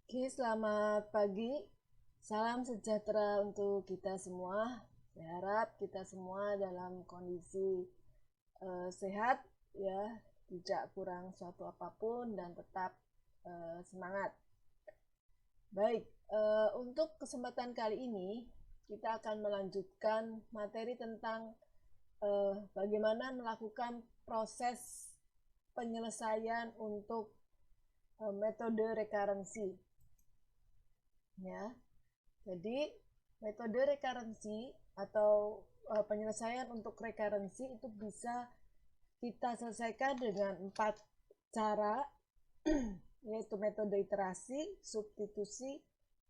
Oke, selamat pagi. Salam sejahtera untuk kita semua. Saya harap kita semua dalam kondisi sehat, ya, tidak kurang suatu apapun dan tetap semangat. Baik, untuk kesempatan kali ini kita akan melanjutkan materi tentang bagaimana melakukan proses penyelesaian untuk metode rekarensi. Ya, jadi metode rekarensi atau penyelesaian untuk rekarensi itu bisa kita selesaikan dengan 4 cara, yaitu metode iterasi, substitusi,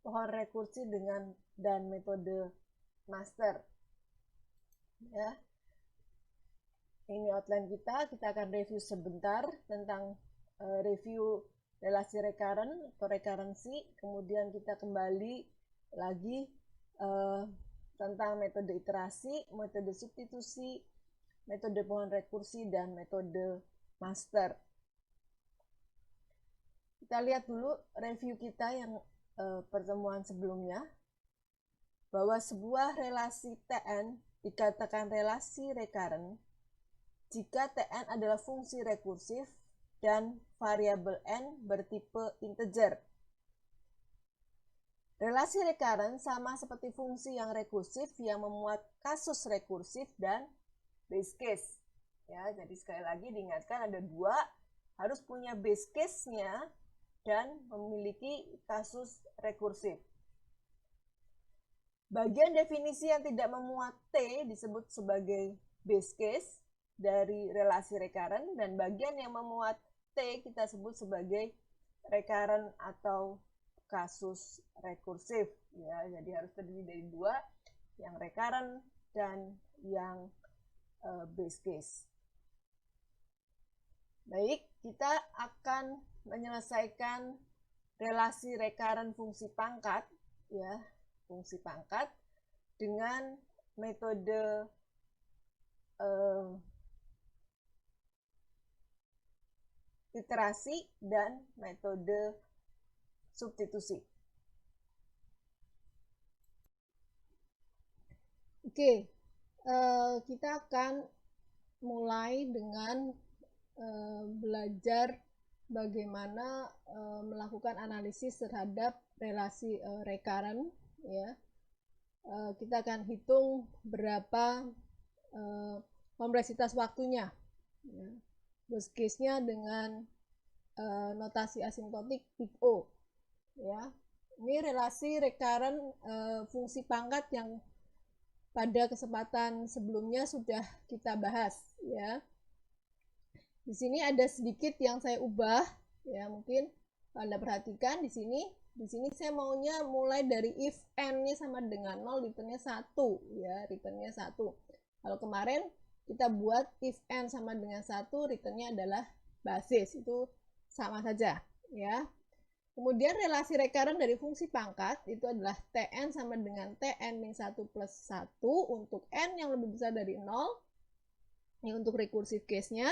pohon rekursi dan metode master. Ya, ini outline kita akan review sebentar tentang review relasi recurrent atau rekarensi, kemudian kita kembali lagi tentang metode iterasi, metode substitusi, metode pohon rekursi, dan metode master. Kita lihat dulu review kita yang pertemuan sebelumnya, bahwa sebuah relasi Tn dikatakan relasi recurrent jika Tn adalah fungsi rekursif dan variabel n bertipe integer. Relasi recurrent sama seperti fungsi yang rekursif yang memuat kasus rekursif dan base case. Ya, jadi sekali lagi diingatkan ada dua, harus punya base case-nya dan memiliki kasus rekursif. Bagian definisi yang tidak memuat T disebut sebagai base case dari relasi recurrent, dan bagian yang memuat T kita sebut sebagai recurrent atau kasus rekursif. Ya, jadi harus terdiri dari dua, yang recurrent dan yang base case. Baik, kita akan menyelesaikan relasi recurrent fungsi pangkat, ya, fungsi pangkat dengan metode iterasi dan metode substitusi. Oke, kita akan mulai dengan belajar bagaimana melakukan analisis terhadap relasi recurrent. Ya, kita akan hitung berapa kompleksitas waktunya. Ya. Worst case-nya dengan notasi asimptotik big O. Ya, ini relasi recurrent fungsi pangkat yang pada kesempatan sebelumnya sudah kita bahas. Ya, di sini ada sedikit yang saya ubah. Ya, mungkin Anda perhatikan di sini. Di sini saya maunya mulai dari if n-nya sama dengan 0, returnnya 1. Ya, returnnya 1. Kalau kemarin kita buat if n sama dengan 1, returnnya adalah basis. Itu sama saja. Ya. Kemudian relasi recurrent dari fungsi pangkat itu adalah Tn sama dengan Tn min 1 plus 1 untuk n yang lebih besar dari 0. Ini untuk recursive case-nya.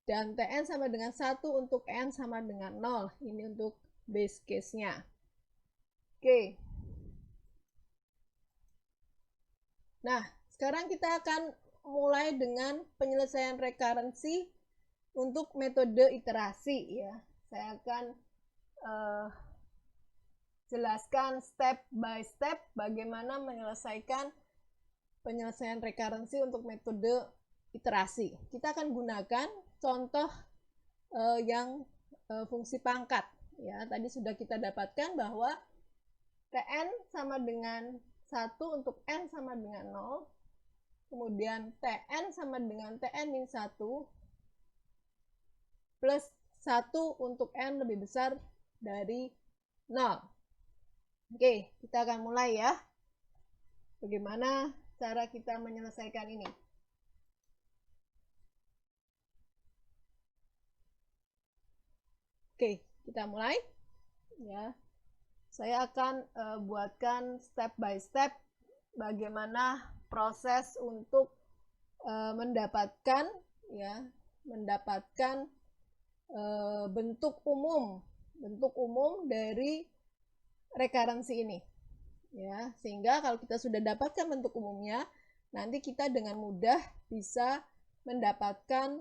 Dan Tn sama dengan 1 untuk n sama dengan 0. Ini untuk base case-nya. Oke. Nah, sekarang kita akan mulai dengan penyelesaian rekarensi untuk metode iterasi. Ya, saya akan jelaskan step by step bagaimana menyelesaikan penyelesaian rekarensi untuk metode iterasi. Kita akan gunakan contoh yang fungsi pangkat. Ya, tadi sudah kita dapatkan bahwa Tn sama dengan 1 untuk n sama dengan 0. Kemudian Tn sama dengan Tn min 1 plus 1 untuk n lebih besar dari 0. Oke, kita akan mulai ya. Bagaimana cara kita menyelesaikan ini? Oke, kita mulai. Ya, saya akan buatkan step by step bagaimana proses untuk mendapatkan bentuk umum bentuk umum dari rekarensi ini. Ya, sehingga kalau kita sudah dapatkan bentuk umumnya, nanti kita dengan mudah bisa mendapatkan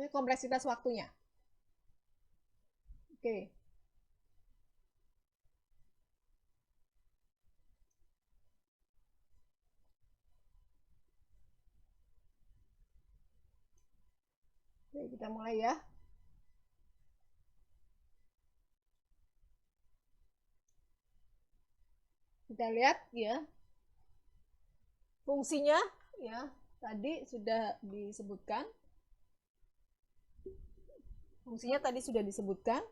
kompleksitas waktunya. Oke. Oke, kita mulai ya. Kita lihat ya. Fungsinya ya, tadi sudah disebutkan. Fungsinya tadi sudah disebutkan.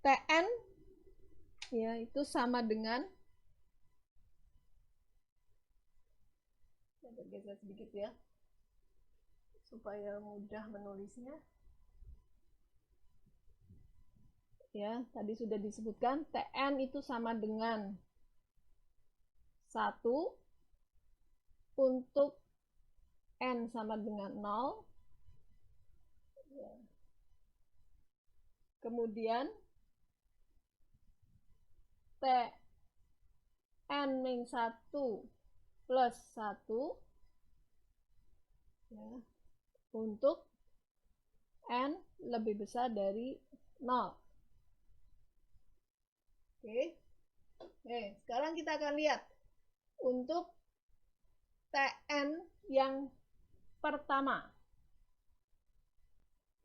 Tn ya itu sama dengan, saya bergeser sedikit ya supaya mudah menulisnya. Ya, tadi sudah disebutkan Tn itu sama dengan 1 untuk N sama dengan 0. Ya. Kemudian Tn min 1 plus 1 ya, untuk N lebih besar dari 0. Oke. Sekarang kita akan lihat untuk Tn yang pertama.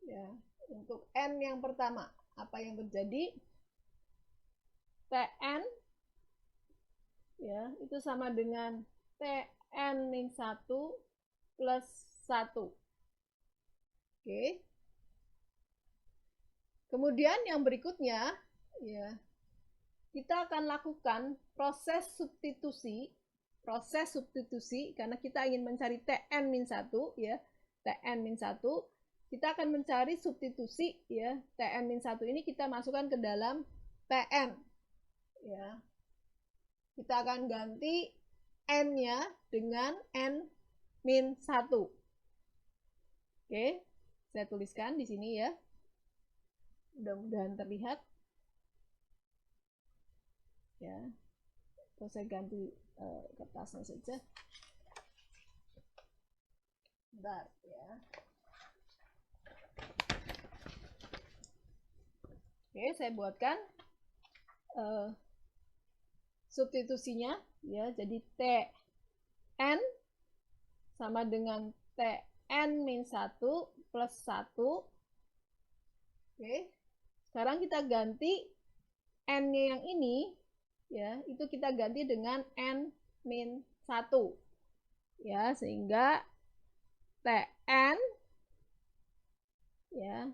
Ya, untuk N yang pertama, apa yang terjadi? Tn ya, itu sama dengan Tn min 1 plus 1. Oke. Kemudian yang berikutnya ya, kita akan lakukan proses substitusi karena kita ingin mencari Tn-1 ya. Tn-1 kita akan mencari substitusi ya. Tn-1 ini kita masukkan ke dalam Tn ya. Kita akan ganti N-nya dengan N-1. Oke, saya tuliskan di sini ya. Mudah-mudahan terlihat. Ya, atau saya ganti kertasnya saja. Bentar ya. Oke, saya buatkan substitusinya ya. Jadi Tn sama dengan Tn-1 plus 1. Oke. Sekarang kita ganti N-nya yang ini ya, itu kita ganti dengan N-1 ya, sehingga Tn ya,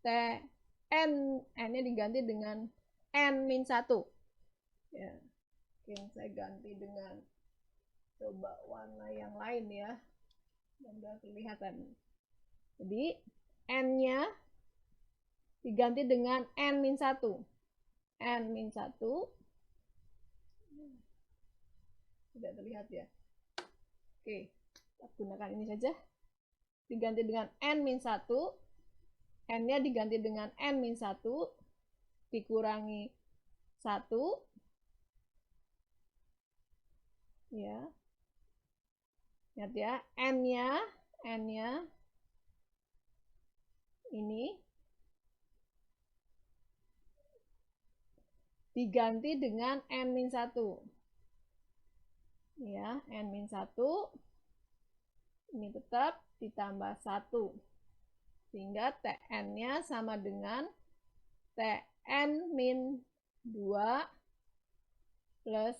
Tn N-nya diganti dengan N-1 ya. Mungkin saya ganti dengan coba warna yang lain ya, mudah kelihatan. Jadi N-nya diganti dengan N-1. N-1 tidak terlihat ya. Oke, kita gunakan ini saja. Diganti dengan N-1, N-nya diganti dengan N-1 dikurangi 1 ya. Lihat ya, N-nya ini diganti dengan N-1 ya. N-1 ini tetap ditambah 1 sehingga Tn-nya sama dengan Tn-2 plus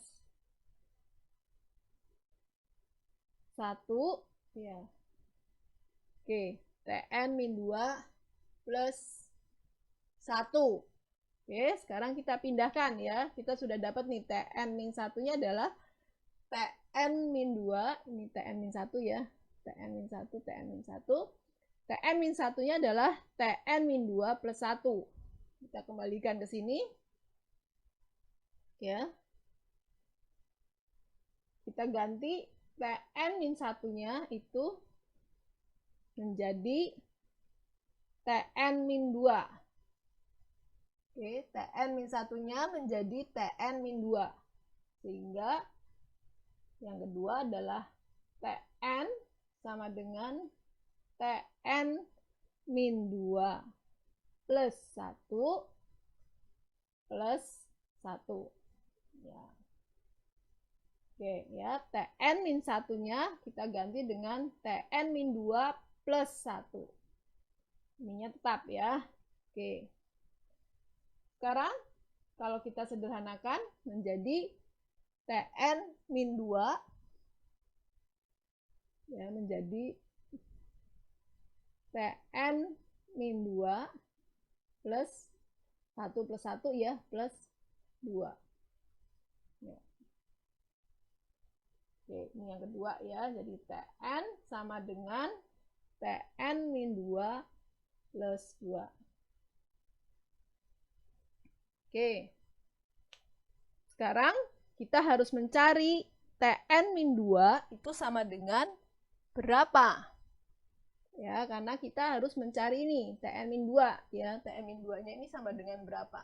1 ya. Oke, Tn-2 plus 1. Oke, sekarang kita pindahkan ya. Kita sudah dapat nih Tn-1-nya adalah Tn-2, ini Tn-1 ya. Tn-1, Tn-1. Tn-1-nya adalah Tn-2 plus 1. Kita kembalikan ke sini. Ya. Kita ganti Tn-1-nya itu menjadi Tn-2. Oke, Tn-1-nya menjadi Tn-2. Sehingga yang kedua adalah Tn sama dengan Tn-2 plus 1 plus 1. Ya. Oke, ya, Tn-1-nya kita ganti dengan Tn-2 plus 1. Ininya tetap ya. Oke. Sekarang kalau kita sederhanakan menjadi Tn-2 ya, menjadi Tn-2 plus 1 plus 1 ya, plus 2. Ya. Oke, ini yang kedua ya. Jadi Tn sama dengan Tn-2 plus 2. Oke. Sekarang kita harus mencari Tn-2 itu sama dengan berapa? Ya, karena kita harus mencari ini Tn-2 ya. Tn-2-nya ini sama dengan berapa?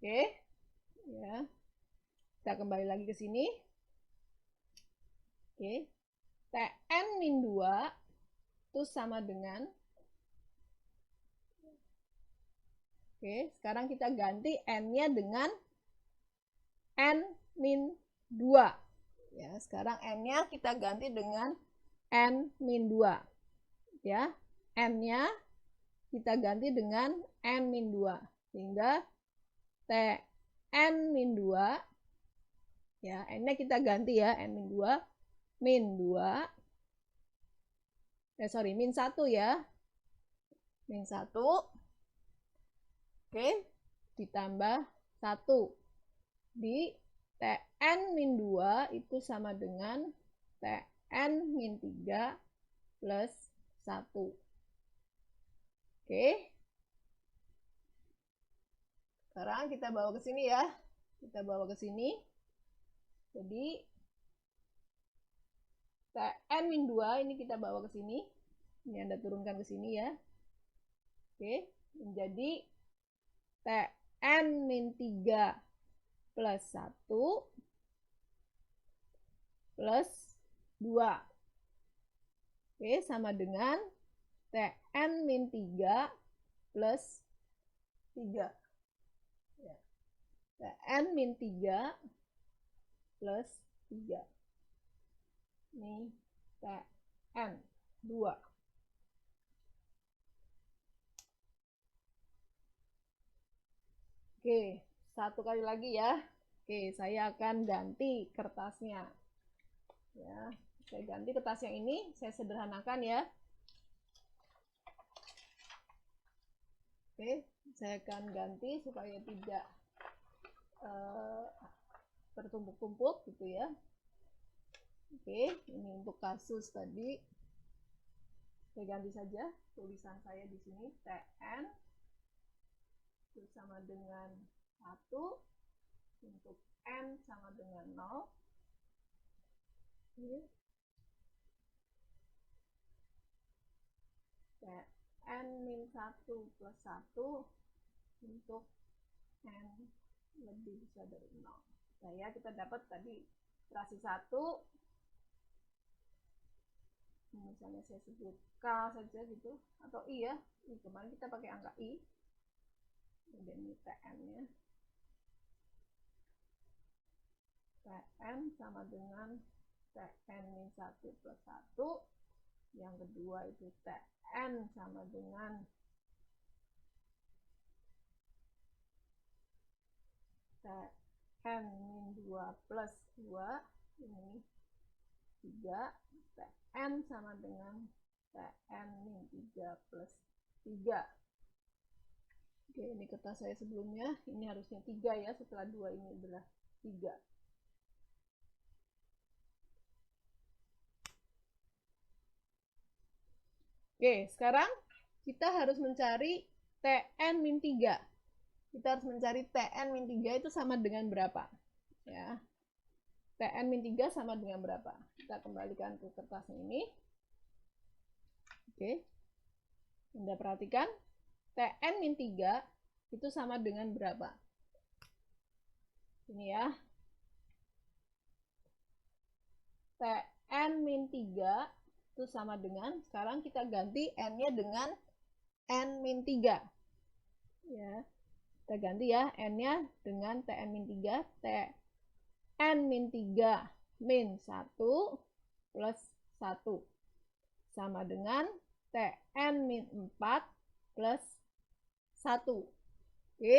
Oke. Ya. Kita kembali lagi ke sini. Oke. Tn-2 itu sama dengan, oke, sekarang kita ganti N-nya dengan N-2. Ya, sekarang N-nya kita ganti dengan N-2. Ya, N-nya kita ganti dengan N-2. Sehingga Tn-2, ya, N-nya kita ganti ya, N-2, min 2, min 1 ya, min 1, oke, ditambah 1. Di Tn-2 itu sama dengan Tn-3 plus 1. Oke. Sekarang kita bawa ke sini ya. Kita bawa ke sini. Jadi Tn-2 ini kita bawa ke sini. Ini Anda turunkan ke sini ya. Oke, menjadi Tn-3 plus 1 plus 2. Oke, sama dengan Tn-3 plus 3. Ya. Tn-3 plus 3. Ini Tn2. Oke, satu kali lagi ya. Oke, saya akan ganti kertasnya. Ya, saya ganti kertas yang ini, saya sederhanakan ya. Oke, saya akan ganti supaya tidak bertumpuk-tumpuk gitu ya. Oke, ini untuk kasus tadi. Saya ganti saja tulisan saya di sini, Tn itu sama dengan 1, untuk N sama dengan 0. Oke. Tn-1 plus 1 untuk N lebih besar dari 0. Nah ya, kita dapat tadi terasi 1. Misalnya saya sebut K saja gitu, atau I ya. Kemarin kita pakai angka I. Kemudian ini Tn-nya. Tn sama dengan Tn-1 plus 1. Yang kedua itu Tn sama dengan Tn-2 plus 2. Ini 3. Tn sama dengan Tn-3 plus 3. Oke, ini kertas saya sebelumnya. Ini harusnya 3 ya, setelah 2 ini adalah 3. Oke, sekarang kita harus mencari Tn-3. Kita harus mencari Tn-3 itu sama dengan berapa? Ya. Tn-3 sama dengan berapa? Kita kembalikan ke kertasnya ini. Oke. Anda perhatikan, Tn-3 itu sama dengan berapa? Ini ya. Tn-3 itu sama dengan, sekarang kita ganti N-nya dengan N-3. Ya. Kita ganti ya, N-nya dengan Tn-3. Tn-3 min 1 plus 1 sama dengan Tn-4 plus 1. Oke.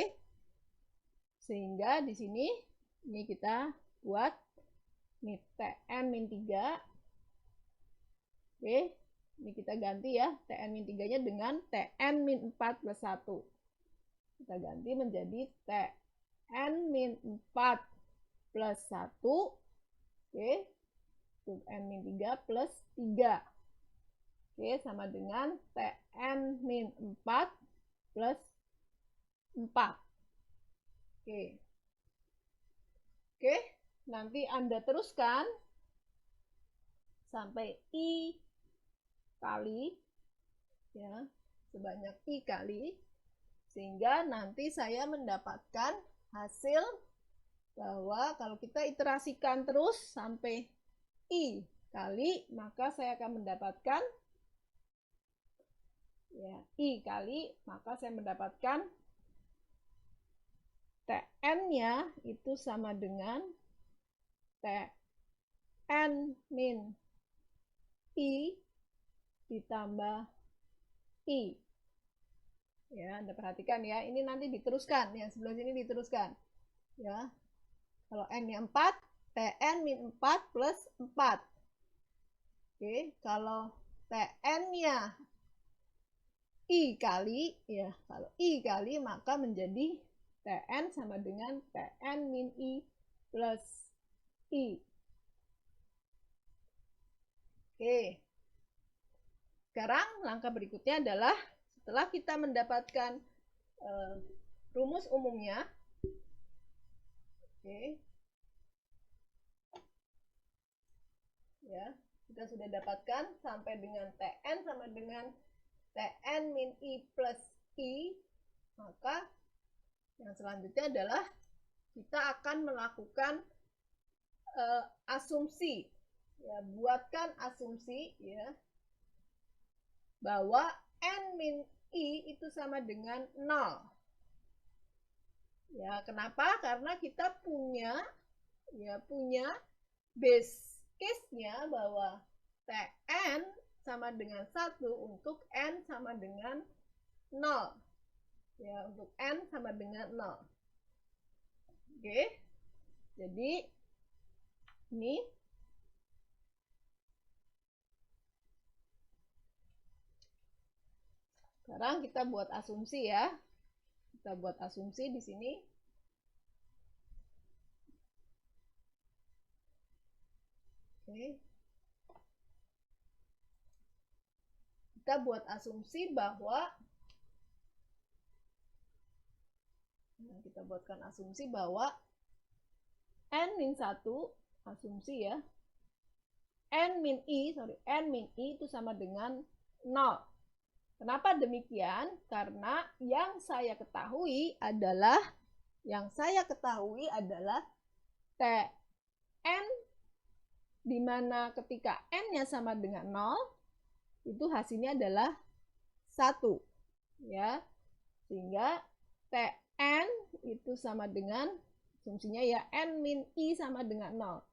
Sehingga di sini ini kita buat ini Tn-3. Oke. Ini kita ganti ya, Tn-3-nya dengan Tn-4 plus 1. Kita ganti menjadi Tn-4 plus 1. Oke. Untuk N-3 plus 3. Oke, sama dengan Tn-4 plus 4. Oke. Oke, nanti Anda teruskan sampai I kali, ya, sebanyak I kali, sehingga nanti saya mendapatkan hasil bahwa kalau kita iterasikan terus sampai I kali, maka saya akan mendapatkan ya, I kali, maka saya mendapatkan Tn-nya itu sama dengan Tn min I ditambah I. Ya, Anda perhatikan ya, ini nanti diteruskan, yang sebelah sini diteruskan. Ya, kalau N-nya 4, Tn min 4 plus 4. Oke, kalau Tn-nya I kali, ya, kalau I kali maka menjadi Tn sama dengan Tn min I plus I. Oke. Sekarang langkah berikutnya adalah setelah kita mendapatkan rumus umumnya. Oke. Ya, kita sudah dapatkan sampai dengan Tn sama dengan Tn min I plus I, maka yang selanjutnya adalah kita akan melakukan asumsi. Ya, buatkan asumsi ya bahwa N min I itu sama dengan 0. Ya, kenapa? Karena kita punya base case-nya bahwa Tn sama dengan 1 untuk N sama dengan 0. Ya, untuk N sama dengan 0. Oke. Jadi ini sekarang kita buat asumsi ya. Kita buat asumsi di sini. Oke. Kita buat asumsi bahwa kita buatkan asumsi bahwa N-1 asumsi ya. N min I itu sama dengan 0. Kenapa demikian? Karena yang saya ketahui adalah Tn di mana ketika N-nya sama dengan 0 itu hasilnya adalah 1. Ya. Sehingga Tn itu sama dengan asumsinya ya N min I sama dengan 0.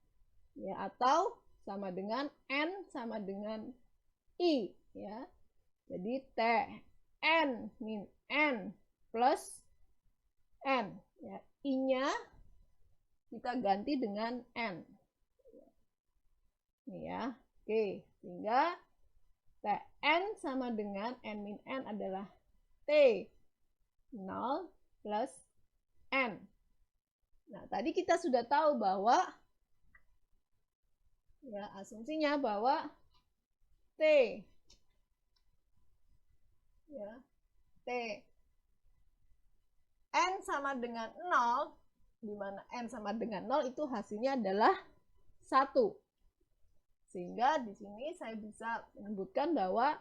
Ya, atau sama dengan N sama dengan I ya. Jadi Tn min N plus N. Ya, I-nya kita ganti dengan N. Ini ya. Oke, sehingga Tn sama dengan N min N adalah T0 plus N. Nah, tadi kita sudah tahu bahwa ya asumsinya bahwa T ya T N sama dengan 0, di mana N sama dengan 0 itu hasilnya adalah 1. Sehingga di sini saya bisa menyebutkan bahwa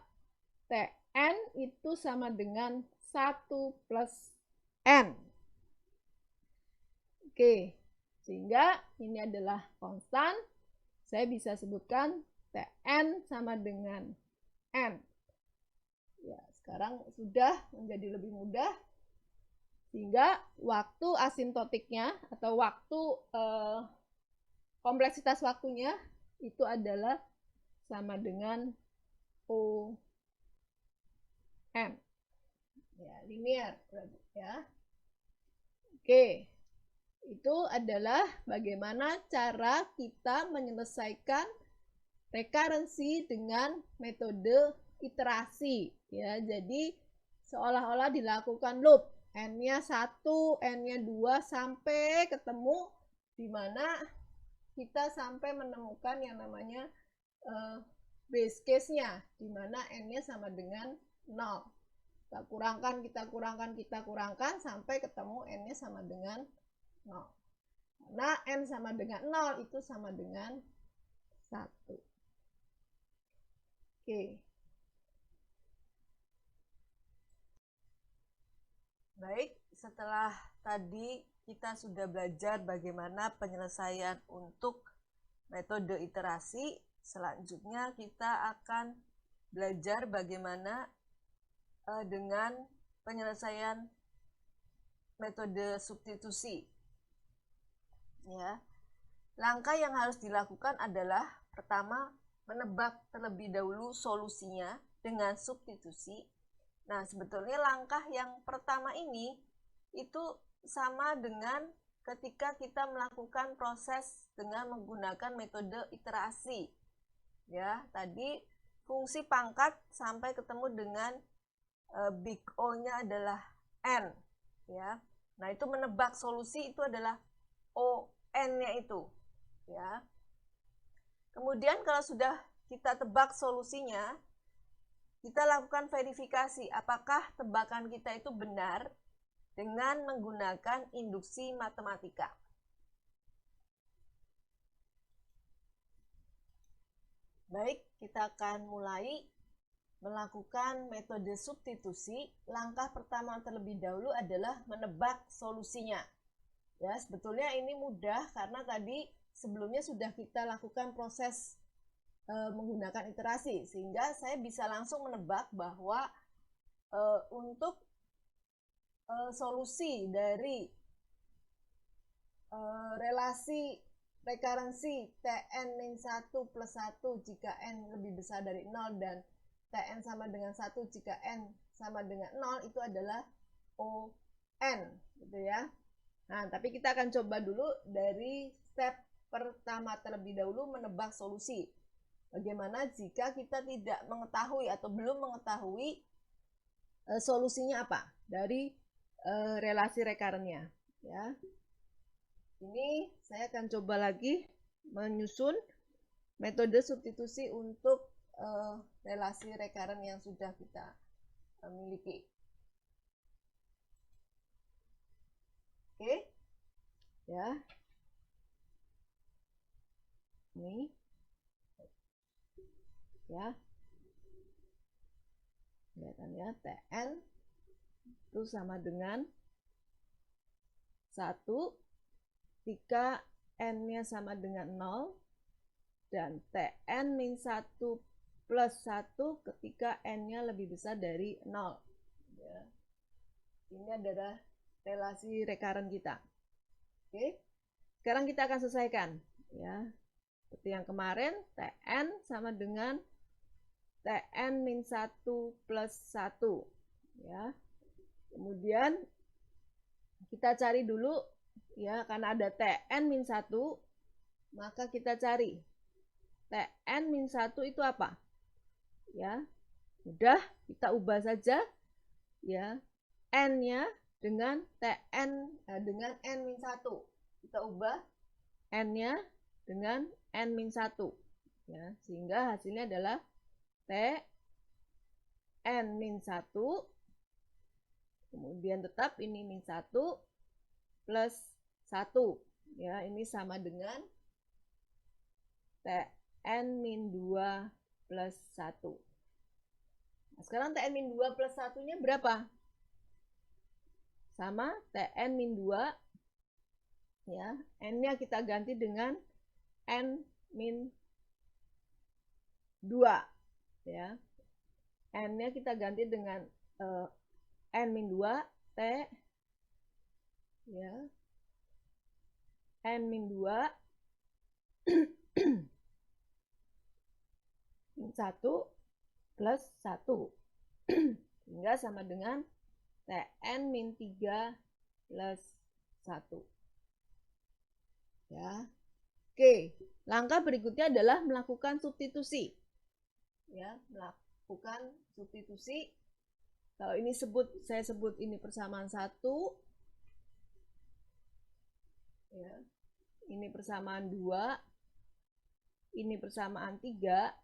Tn itu sama dengan 1 plus N. Oke, sehingga ini adalah konstan. Saya bisa sebutkan Tn sama dengan N. Ya, sekarang sudah menjadi lebih mudah. Sehingga waktu asintotiknya atau waktu kompleksitas waktunya itu adalah sama dengan O M. Ya, linear ya. Oke. Itu adalah bagaimana cara kita menyelesaikan rekarensi dengan metode iterasi ya. Jadi seolah-olah dilakukan loop, n-nya 1, n-nya 2 sampai ketemu di mana kita sampai menemukan yang namanya base case-nya, di mana n-nya sama dengan 0. Kita kurangkan sampai ketemu n-nya sama dengan 0. Karena n sama dengan 0 itu sama dengan 1. Oke. Baik, setelah tadi kita sudah belajar bagaimana penyelesaian untuk metode iterasi, selanjutnya kita akan belajar bagaimana dengan penyelesaian metode substitusi. Ya. Langkah yang harus dilakukan adalah pertama menebak terlebih dahulu solusinya dengan substitusi. Nah, sebetulnya langkah yang pertama ini itu sama dengan ketika kita melakukan proses dengan menggunakan metode iterasi. Ya, tadi fungsi pangkat sampai ketemu dengan big O-nya adalah N. Ya. Nah, itu menebak solusi itu adalah O-N-nya itu. Ya. Kemudian kalau sudah kita tebak solusinya, kita lakukan verifikasi apakah tebakan kita itu benar dengan menggunakan induksi matematika. Baik, kita akan mulai melakukan metode substitusi. Langkah pertama terlebih dahulu adalah menebak solusinya. Ya, sebetulnya ini mudah karena tadi sebelumnya sudah kita lakukan proses menggunakan iterasi, sehingga saya bisa langsung menebak bahwa untuk solusi dari relasi rekarensi Tn-1 plus 1 jika N lebih besar dari 0 dan Tn sama dengan 1 jika N sama dengan 0 itu adalah On, gitu ya. Nah, tapi kita akan coba dulu dari step pertama terlebih dahulu menebak solusi. Bagaimana jika kita tidak mengetahui atau belum mengetahui solusinya apa dari relasi rekarennya, ya. Ini saya akan coba lagi menyusun metode substitusi untuk relasi rekaren yang sudah kita miliki. Oke, ya. Ini, ya. Kelihatannya Tn itu sama dengan 1 ketika N-nya sama dengan 0 dan Tn min 1 plus 1 ketika N-nya lebih besar dari 0. Ya. Ini adalah relasi rekaren kita. Oke, sekarang kita akan selesaikan. Ya. Seperti yang kemarin, Tn sama dengan Tn min 1 plus 1. Ya. Kemudian kita cari dulu, ya, karena ada Tn min 1, maka kita cari Tn min 1 itu apa? Ya, udah kita ubah saja, ya, N-nya dengan Tn dengan N min 1. Kita ubah N-nya dengan N min 1. Ya, sehingga hasilnya adalah Tn min 1, kemudian tetap ini min 1 plus 1. Ya, ini sama dengan Tn-2 plus 1. Nah, sekarang Tn-2 plus 1-nya berapa? Sama Tn-2, ya, N-nya kita ganti dengan N-2, ya. N-nya kita ganti dengan N-2, T, ya, N-2 1 plus 1 sehingga sama dengan Tn-3 plus 1, ya. Oke, langkah berikutnya adalah melakukan substitusi, ya, melakukan substitusi. Kalau ini saya sebut ini persamaan 1, ya, ini persamaan 2, ini persamaan 3,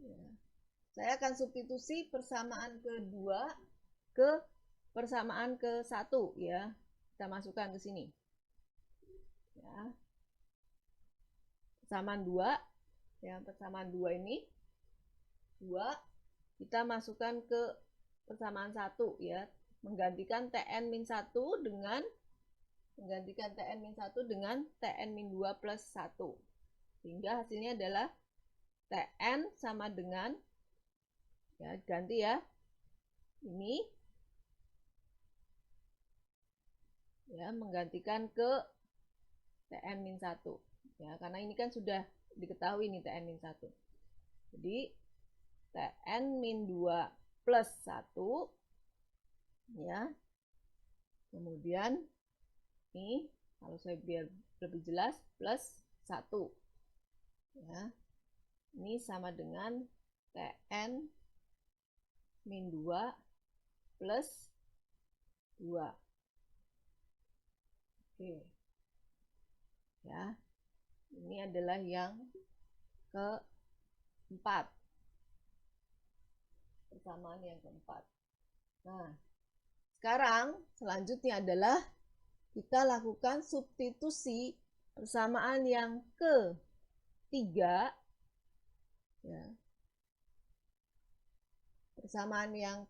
ya. Saya akan substitusi persamaan kedua ke persamaan ke-1, ya. Kita masukkan ke sini. Ya. Persamaan 2, ya, persamaan 2 ini 2 kita masukkan ke persamaan 1, ya. Menggantikan Tn-1 dengan Tn-2 plus 1. Sehingga hasilnya adalah Tn sama dengan, ya, ganti ya, ini, ya, menggantikan ke Tn-1, ya, karena ini kan sudah diketahui ini Tn-1. Jadi Tn-2 plus 1, ya. Kemudian ini kalau saya biar lebih jelas plus 1, ya. Ini sama dengan Tn-2 plus 2. Oke. Ya. Ini adalah yang keempat. Persamaan yang keempat. Nah, sekarang selanjutnya adalah kita lakukan substitusi persamaan yang ketiga, ya. Persamaan yang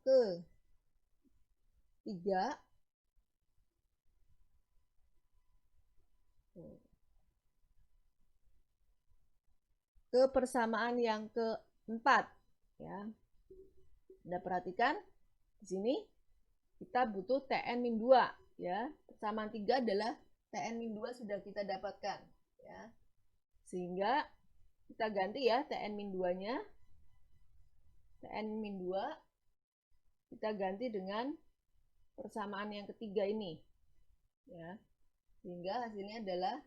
ketiga ke persamaan yang keempat, ya. Anda perhatikan di sini kita butuh Tn-2, ya. Persamaan 3 adalah Tn-2 sudah kita dapatkan, ya. Sehingga kita ganti ya Tn-2-nya. Tn-2 kita ganti dengan persamaan yang ketiga ini, ya. Sehingga hasilnya adalah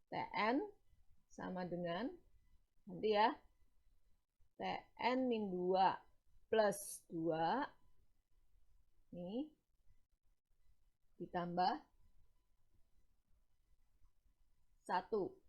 Tn sama dengan, nanti ya, Tn-2 plus 2 ini ditambah 1.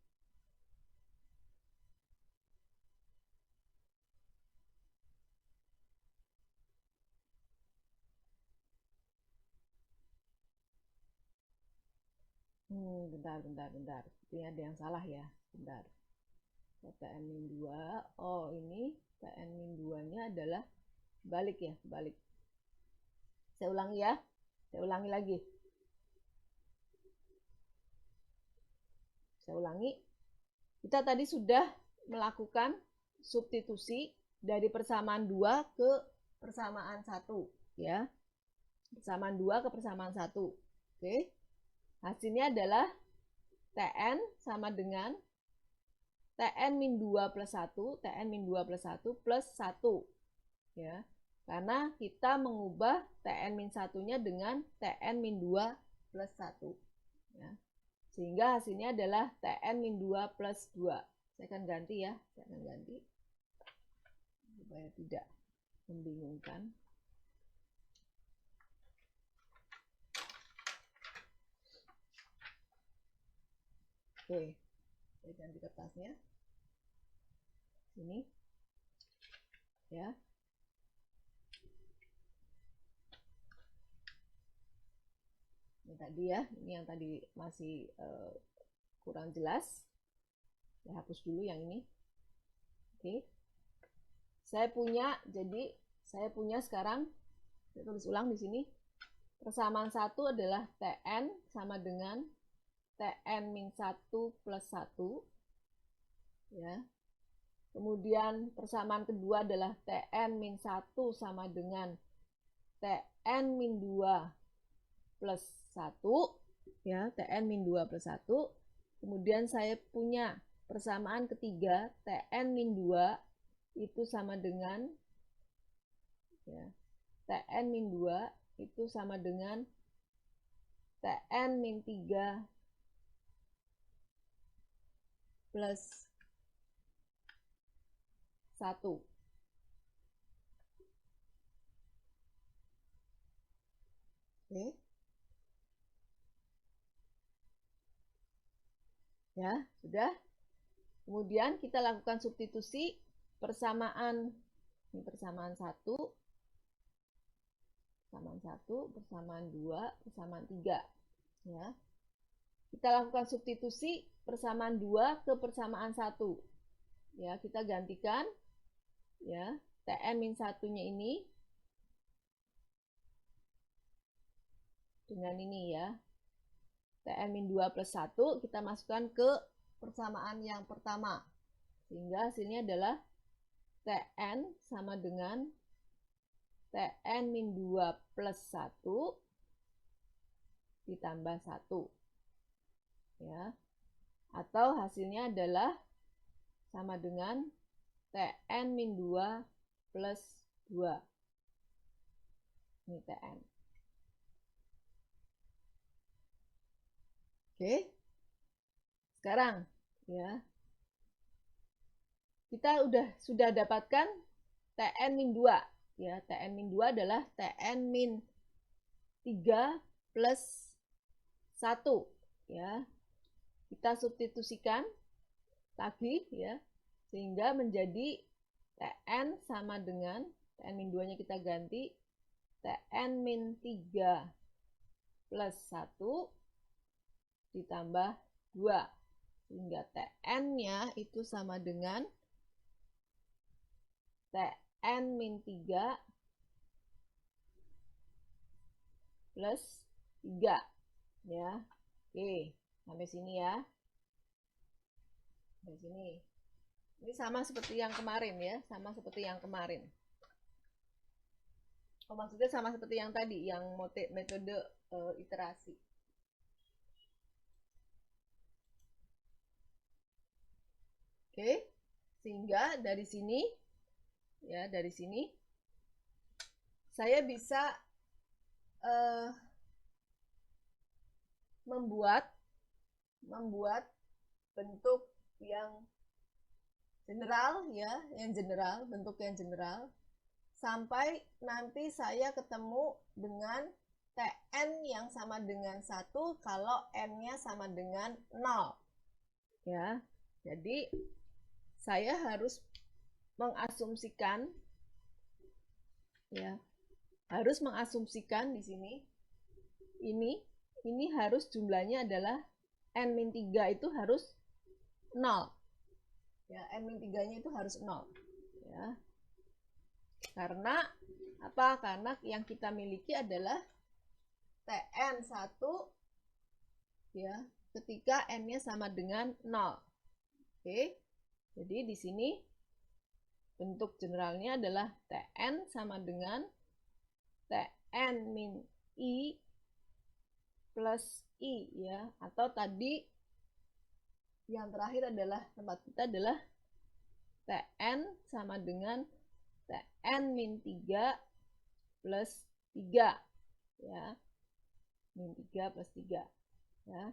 Bentar. Ini ada yang salah ya. Bentar. Tn-2. Oh, ini Tn-2-nya adalah balik ya, balik. Saya ulangi ya. Saya ulangi lagi. Saya ulangi. Kita tadi sudah melakukan substitusi dari persamaan 2 ke persamaan 1, ya. Persamaan 2 ke persamaan 1. Oke. Hasilnya adalah Tn sama dengan Tn-2 plus 1, Tn-2 plus 1 plus 1, ya. Karena kita mengubah Tn-1-nya dengan Tn-2 plus 1, ya. Sehingga hasilnya adalah Tn-2 plus 2. Saya akan ganti ya, supaya tidak membingungkan. Oke, saya ganti kertasnya. Ini, ya. Ini tadi ya, ini yang tadi masih kurang jelas. Saya hapus dulu yang ini. Oke. Saya punya sekarang, saya tulis ulang di sini. Persamaan 1 adalah Tn sama dengan Tn-1 plus 1. Ya. Kemudian persamaan kedua adalah Tn-1 sama dengan Tn-2 plus 1. Ya, Tn-2 plus 1. Kemudian saya punya persamaan ketiga, Tn-2 itu sama dengan ya, Tn-2 itu sama dengan Tn-3 plus 1. Oke. Ya, sudah. Kemudian kita lakukan substitusi persamaan. Ini persamaan 1, persamaan 2, persamaan 3. Ya. Kita lakukan substitusi persamaan 2 ke persamaan 1. Ya, kita gantikan ya, Tn-1-nya ini dengan ini ya. Tn-2 plus 1 kita masukkan ke persamaan yang pertama. Sehingga hasilnya adalah Tn sama dengan Tn-2 plus 1 ditambah 1. Ya. Atau hasilnya adalah sama dengan Tn-2 plus 2. Ini Tn. Oke. Sekarang ya. Kita sudah dapatkan Tn-2 ya. Tn-2 adalah Tn-3 plus 1 ya. Kita substitusikan lagi ya. Sehingga menjadi Tn sama dengan Tn-2-nya kita ganti Tn-3 plus 1 ditambah 2. Sehingga Tn-nya itu sama dengan Tn-3 plus 3. Ya. Oke, sampai sini ya. Sampai sini. Ini sama seperti yang kemarin ya, sama seperti yang kemarin. Oh, maksudnya sama seperti yang tadi, yang metode iterasi. Oke, sehingga dari sini, ya dari sini, saya bisa membuat bentuk yang general ya, bentuk yang general, sampai nanti saya ketemu dengan Tn yang sama dengan 1 kalau N-nya sama dengan 0. Ya. Jadi saya harus mengasumsikan ya. Harus mengasumsikan di sini ini harus jumlahnya adalah N-3 itu harus 0. Ya, N-3-nya itu harus 0. Ya. Karena apa? Karena yang kita miliki adalah Tn1 ya, ketika N-nya sama dengan 0. Oke. Jadi di sini bentuk generalnya adalah Tn sama dengan Tn min I plus I ya, atau tadi yang terakhir adalah tempat kita adalah Tn sama dengan Tn min 3 plus 3 ya, min 3 plus 3 ya.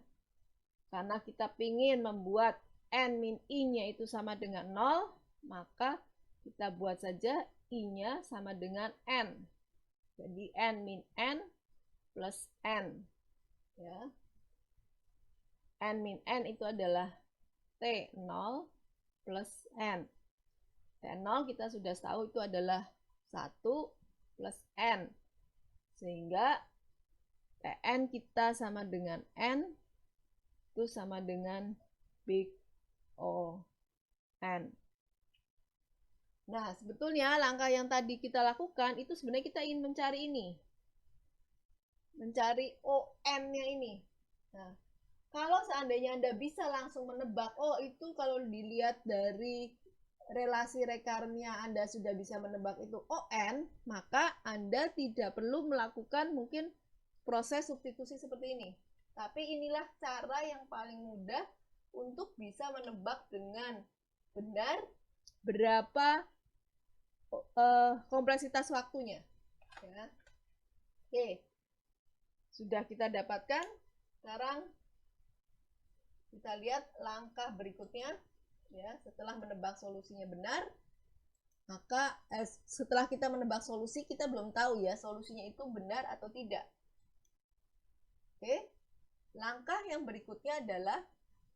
Karena kita ingin membuat N min I-nya itu sama dengan 0, maka kita buat saja I-nya sama dengan N. Jadi N min N plus N. Ya. N min N itu adalah T0 plus N. T0 kita sudah tahu itu adalah 1 plus N. Sehingga Tn kita sama dengan N itu sama dengan Big O, N. Nah, sebetulnya langkah yang tadi kita lakukan itu sebenarnya kita ingin mencari ini. Mencari ON-nya ini. Nah, kalau seandainya Anda bisa langsung menebak, oh itu kalau dilihat dari relasi rekarnya Anda sudah bisa menebak itu ON, maka Anda tidak perlu melakukan mungkin proses substitusi seperti ini. Tapi inilah cara yang paling mudah untuk bisa menebak dengan benar berapa kompleksitas waktunya. Ya. Oke, sudah kita dapatkan. Sekarang kita lihat langkah berikutnya. Ya, setelah menebak solusinya benar, maka setelah kita menebak solusi, kita belum tahu ya solusinya itu benar atau tidak. Oke, langkah yang berikutnya adalah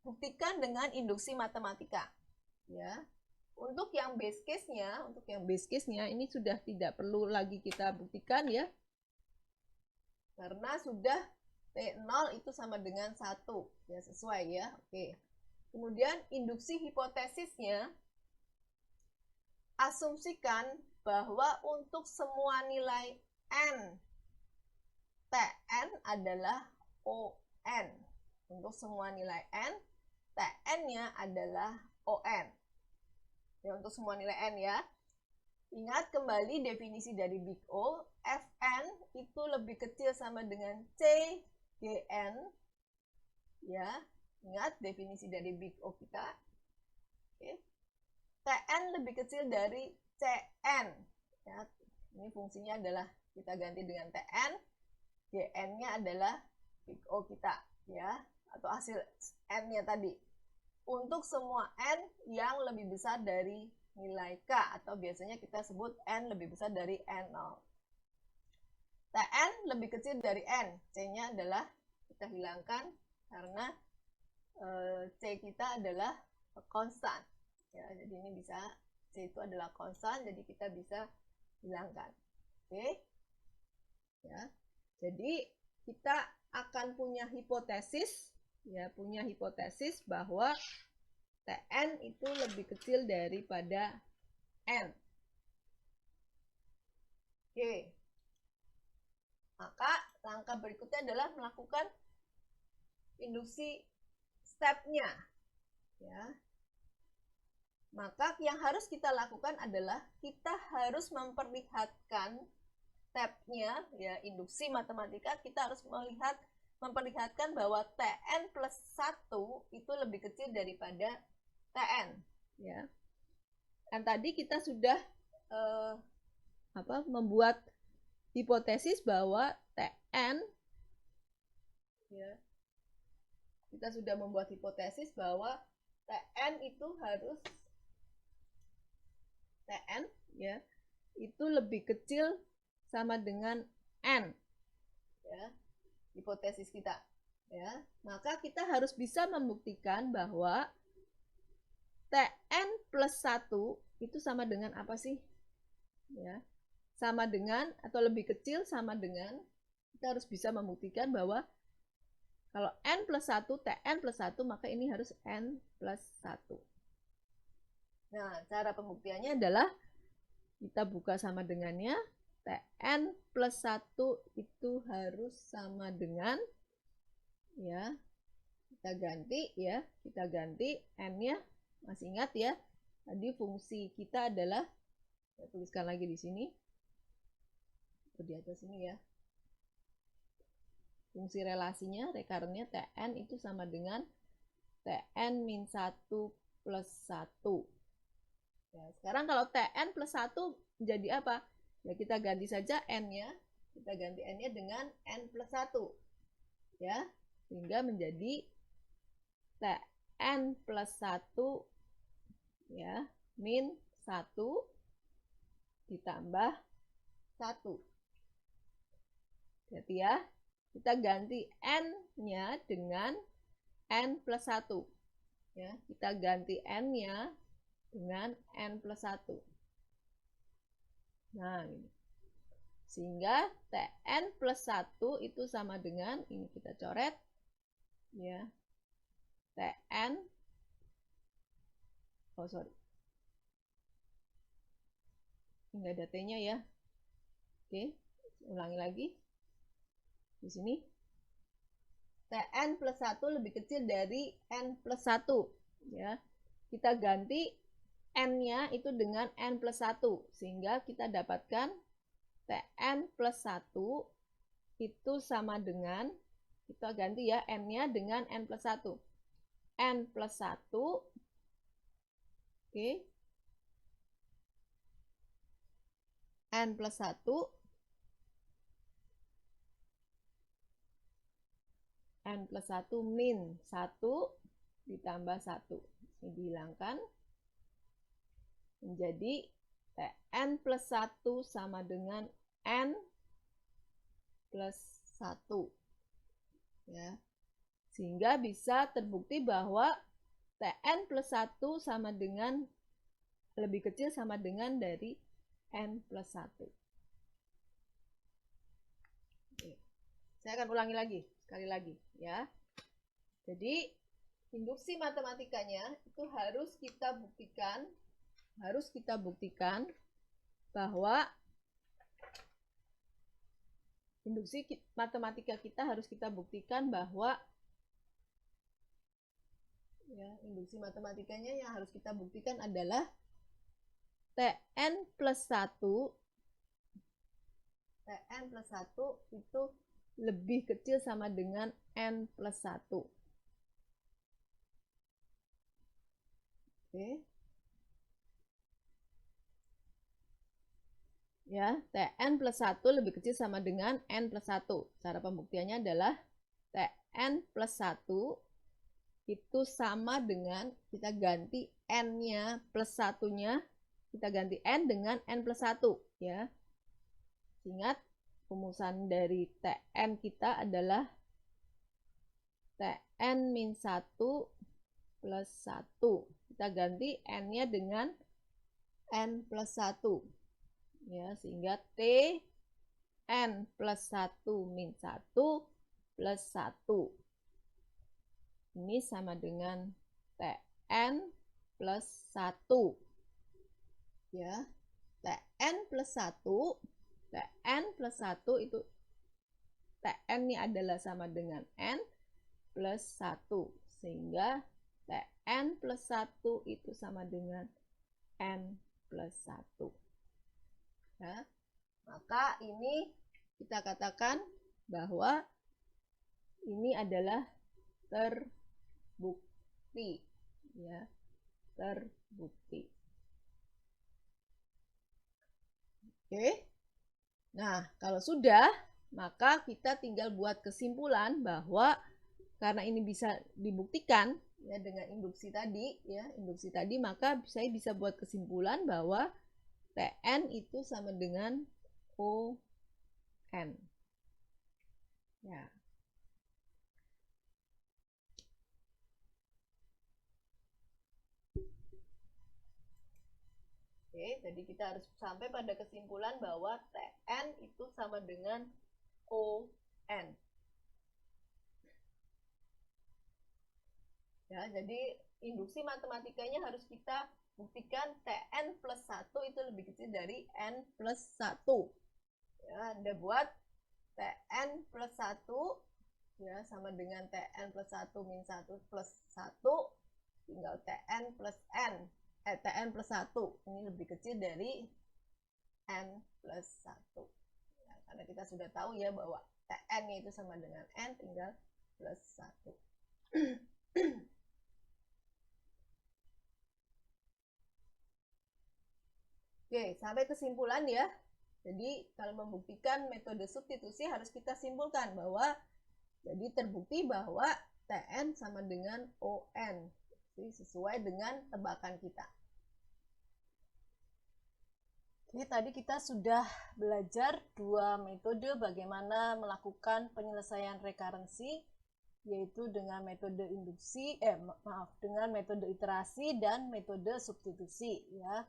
buktikan dengan induksi matematika. Ya, untuk yang base case-nya, ini sudah tidak perlu lagi kita buktikan ya, karena sudah T0 itu sama dengan 1 ya, sesuai ya. Oke. Kemudian induksi hipotesisnya, asumsikan bahwa untuk semua nilai n, Tn adalah On. Untuk semua nilai n, Tn-nya adalah On. Ya, untuk semua nilai n ya. Ingat kembali definisi dari Big O, Fn itu lebih kecil sama dengan Cgn. Ya, ingat definisi dari Big O kita. Oke. Tn lebih kecil dari Cn. Ya, ini fungsinya adalah kita ganti dengan Tn. Gn-nya adalah Big O kita, ya, atau hasil n-nya tadi. Untuk semua n yang lebih besar dari nilai k, atau biasanya kita sebut n lebih besar dari n0. Tn lebih kecil dari n, c-nya adalah kita hilangkan karena c kita adalah konstan. Ya, jadi ini bisa c itu adalah konstan, jadi kita bisa hilangkan. Oke, ya. Jadi kita akan punya hipotesis, ya, punya hipotesis bahwa Tn itu lebih kecil daripada n. Oke. Maka langkah berikutnya adalah melakukan induksi stepnya. Ya. Maka yang harus kita lakukan adalah kita harus memperlihatkan stepnya, ya, induksi matematika, kita harus memperlihatkan bahwa Tn plus 1 itu lebih kecil daripada Tn. Ya. Dan tadi kita sudah membuat hipotesis bahwa Tn, ya, kita sudah membuat hipotesis bahwa Tn itu harus Tn, ya, itu lebih kecil sama dengan n, ya, hipotesis kita, ya. Maka kita harus bisa membuktikan bahwa Tn plus 1 itu sama dengan apa sih? Ya, sama dengan atau lebih kecil sama dengan, kita harus bisa membuktikan bahwa kalau n plus 1, Tn plus 1, maka ini harus n plus 1. Nah, cara pembuktiannya adalah kita buka sama dengannya. Tn plus 1 itu harus sama dengan, ya, kita ganti ya, kita ganti n-nya, masih ingat ya, tadi fungsi kita adalah, saya tuliskan lagi di sini, di atas sini ya, fungsi relasinya, rekarnya Tn itu sama dengan Tn min 1 plus 1. Ya, sekarang kalau Tn plus 1 menjadi apa? Ya, kita ganti saja n-nya. Kita ganti n-nya dengan n plus 1. Ya, sehingga menjadi Tn plus 1, ya, min 1 ditambah 1. Jadi ya, kita ganti n-nya dengan n plus 1. Ya, kita ganti n-nya dengan n plus 1. Nah, ini. Sehingga Tn plus 1 itu sama dengan, ini kita coret, ya, Tn Oh, sorry. Nggak ada T-nya ya. Oke, ulangi lagi. Di sini. Tn plus 1 lebih kecil dari N plus 1. Ya. Kita ganti N-nya itu dengan N plus 1. Sehingga kita dapatkan Tn plus 1 itu sama dengan, kita ganti ya, N-nya dengan N plus 1. N plus 1, oke. N plus 1, N plus 1 min 1 ditambah 1. Ini dihilangkan. Menjadi N plus 1 sama dengan N plus 1. Ya. Sehingga bisa terbukti bahwa Tn plus 1 sama dengan, lebih kecil sama dengan dari N plus 1. Oke. Saya akan ulangi lagi, sekali lagi ya. Jadi induksi matematikanya itu harus kita buktikan bahwa induksi matematika kita harus kita buktikan bahwa ya, induksi matematikanya yang harus kita buktikan adalah Tn plus 1 itu lebih kecil sama dengan N plus 1. Oke. Ya, Tn plus 1 lebih kecil sama dengan N plus 1. Cara pembuktiannya adalah Tn plus 1 itu sama dengan, kita ganti N-nya plus 1-nya, kita ganti N dengan N plus 1. Ya. Ingat, rumusan dari Tn kita adalah Tn min 1 plus 1. Kita ganti N-nya dengan N plus 1. Ya, sehingga Tn plus 1 min 1 plus 1. Ini sama dengan Tn plus 1. Ya, Tn plus 1, Tn plus 1 itu, Tn ini adalah sama dengan N plus 1. Sehingga Tn plus 1 itu sama dengan N plus 1. Ya, maka ini kita katakan bahwa ini adalah terbukti. Ya, terbukti. Oke. Nah, kalau sudah, maka kita tinggal buat kesimpulan bahwa karena ini bisa dibuktikan ya dengan induksi tadi, maka saya bisa buat kesimpulan bahwa Tn itu sama dengan On. Ya. Oke, jadi kita harus sampai pada kesimpulan bahwa Tn itu sama dengan On. Ya, jadi induksi matematikanya harus kita buktikan Tn plus 1 itu lebih kecil dari N plus 1. Ya, Anda buat Tn plus 1 ya, sama dengan Tn plus 1 min 1 plus 1, tinggal Tn plus N. Tn plus 1 ini lebih kecil dari N plus 1. Ya, karena kita sudah tahu ya bahwa Tn itu sama dengan N, tinggal plus 1. Oke, sampai kesimpulan ya. Jadi kalau membuktikan metode substitusi harus kita simpulkan bahwa jadi terbukti bahwa Tn sama dengan On. Jadi sesuai dengan tebakan kita. Oke, tadi kita sudah belajar dua metode bagaimana melakukan penyelesaian rekarensi, yaitu dengan metode induksi, dengan metode iterasi dan metode substitusi ya.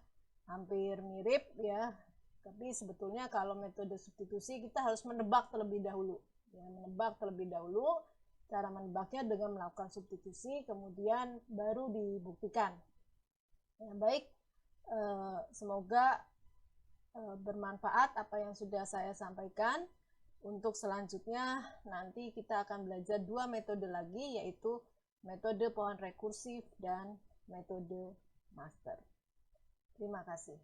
Hampir mirip ya, tapi sebetulnya kalau metode substitusi kita harus menebak terlebih dahulu ya, cara menebaknya dengan melakukan substitusi kemudian baru dibuktikan. Ya, baik, semoga bermanfaat apa yang sudah saya sampaikan. Untuk selanjutnya nanti kita akan belajar 2 metode lagi, yaitu metode pohon rekursif dan metode master. Terima kasih.